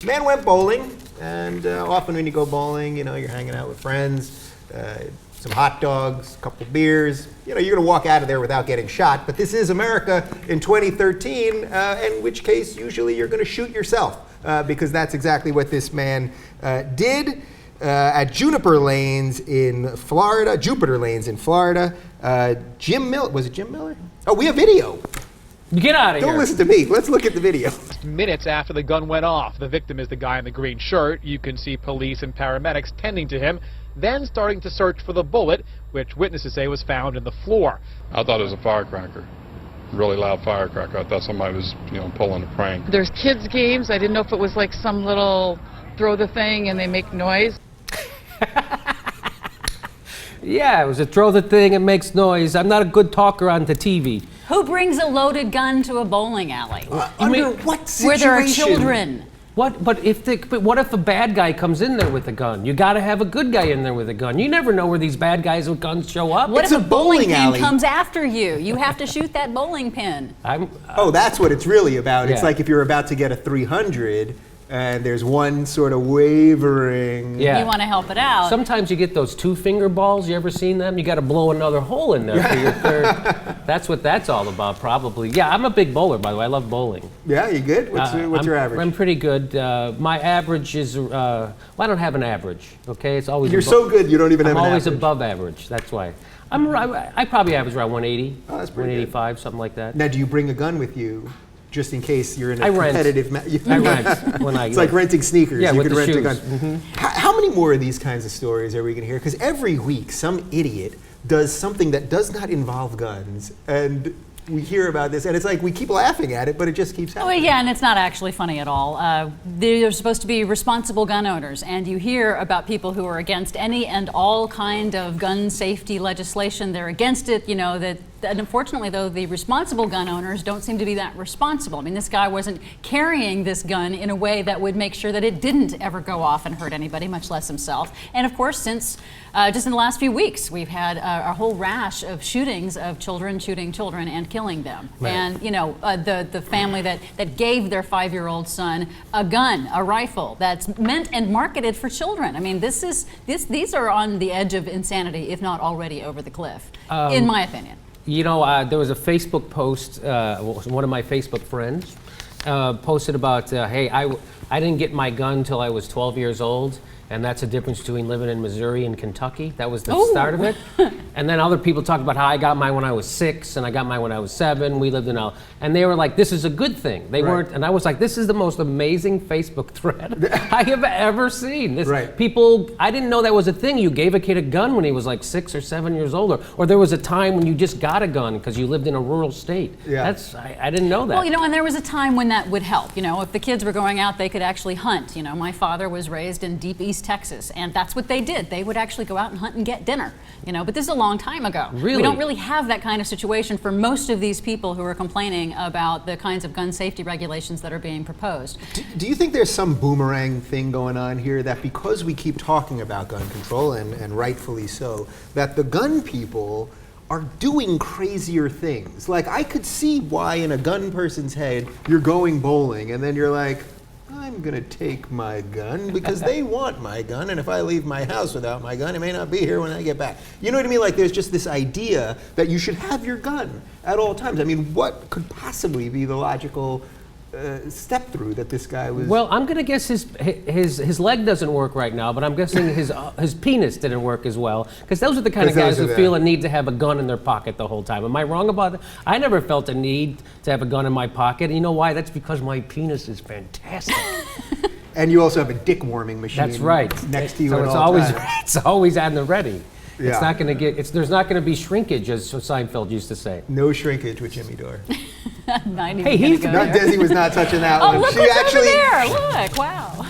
Man went bowling, and often when you go bowling, you're hanging out with friends, some hot dogs, a couple beers. You're going to walk out of there without getting shot. But this is America in 2013, in which case usually you're going to shoot yourself, because that's exactly what this man did at Jupiter Lanes in Florida. Was it Jim Miller? Oh, we have video. Get out of here. Don't listen to me. Let's look at the video. Minutes after the gun went off, the victim is the guy in the green shirt. You can see police and paramedics tending to him, then starting to search for the bullet, which witnesses say was found in the floor. I thought it was a firecracker, really loud firecracker. I thought somebody was, pulling a prank. There's kids' games. I didn't know if it was like some little throw the thing and they make noise. Yeah, it was a throw the thing and makes noise. I'm not a good talker on the TV. Who brings a loaded gun to a bowling alley? Under what situation? Where there are children. What? But what if a bad guy comes in there with a gun? You got to have a good guy in there with a gun. You never know where these bad guys with guns show up. What It's if a a bowling bowling pin alley. comes after you? You have to shoot that bowling pin. Oh, that's what it's really about. It's Yeah. like if you're about to get a 300 and there's one sort of wavering. Yeah. You want to help it out. Sometimes you get those 2-finger balls. You ever seen them? You got to blow another hole in there for your third. That's what that's all about, probably. Yeah, I'm a big bowler, by the way. I love bowling. Yeah, you good? What's your average? I'm pretty good. My average is, well, I don't have an average, okay? It's always You're so good you don't even have I'm an always average. above average, that's why. I probably average around 180, Oh, that's pretty good. 185, something like that. Now, do you bring a gun with you just in case you're in a I rent. competitive I rent when I It's like renting sneakers. Yeah, you with can the rent a shoes. gun. Mhm. How many more of these kinds of stories are we going to hear? Because every week some idiot does something that does not involve guns, and we hear about this, and it's like we keep laughing at it, but it just keeps Oh, happening. yeah, and it's not actually funny at all. They're supposed to be responsible gun owners, and you hear about people who are against any and all kind of gun safety legislation. They're against it, that unfortunately, though, the responsible gun owners don't seem to be that responsible. I mean, this guy wasn't carrying this gun in a way that would make sure that it didn't ever go off and hurt anybody, much less himself. And of course, since just in the last few weeks, we've had a whole rash of shootings of children shooting children and killing them. Right. And the family that gave their 5-year-old son a gun, a rifle that's meant and marketed for children. I mean, these are on the edge of insanity, if not already over the cliff, in my opinion. There was a Facebook post, one of my Facebook friends posted about, hey, I didn't get my gun till I was 12 years old, and that's the difference between living in Missouri and Kentucky. That was the start of it. And then other people talked about how I got mine when I was 6, and I got mine when I was 7. We lived in and they were like, this is a good thing. They weren't, and I was like, this is the most amazing Facebook thread I have ever seen. People, I didn't know that was a thing. You gave a kid a gun when he was like 6 or 7 years old, or there was a time when you just got a gun because you lived in a rural state. Yeah. I didn't know that. Well, and there was a time when that would help. If the kids were going out, they could actually hunt. My father was raised in deep East Texas, and that's what they did. They would actually go out and hunt and get dinner. But this is a long time ago. Really? We don't really have that kind of situation for most of these people who are complaining about the kinds of gun safety regulations that are being proposed. Do you think there's some boomerang thing going on here, that because we keep talking about gun control, and rightfully so, that the gun people are doing crazier things? Like, I could see why in a gun person's head you're going bowling and then you're like, I'm gonna take my gun because they want my gun, and if I leave my house without my gun, it may not be here when I get back. You know what I mean? Like, there's just this idea that you should have your gun at all times. I mean, what could possibly be the logical step through that this guy was? Well, I'm gonna guess his leg doesn't work right now, but I'm guessing his penis didn't work as well, because those are the kind of guys who feel a need to have a gun in their pocket the whole time. Am I wrong about that? I never felt a need to have a gun in my pocket. You know why? That's because my penis is fantastic. And you also have a dick warming machine. That's right. Next to you so at it's all always times. it's always on the ready. Yeah. It's not going to there's not going to be shrinkage, as Seinfeld used to say. No shrinkage with Jimmy Dore. Not even Hey, gonna he's go Desi was not touching that Oh, one. look She what's actually, over there! Look, wow.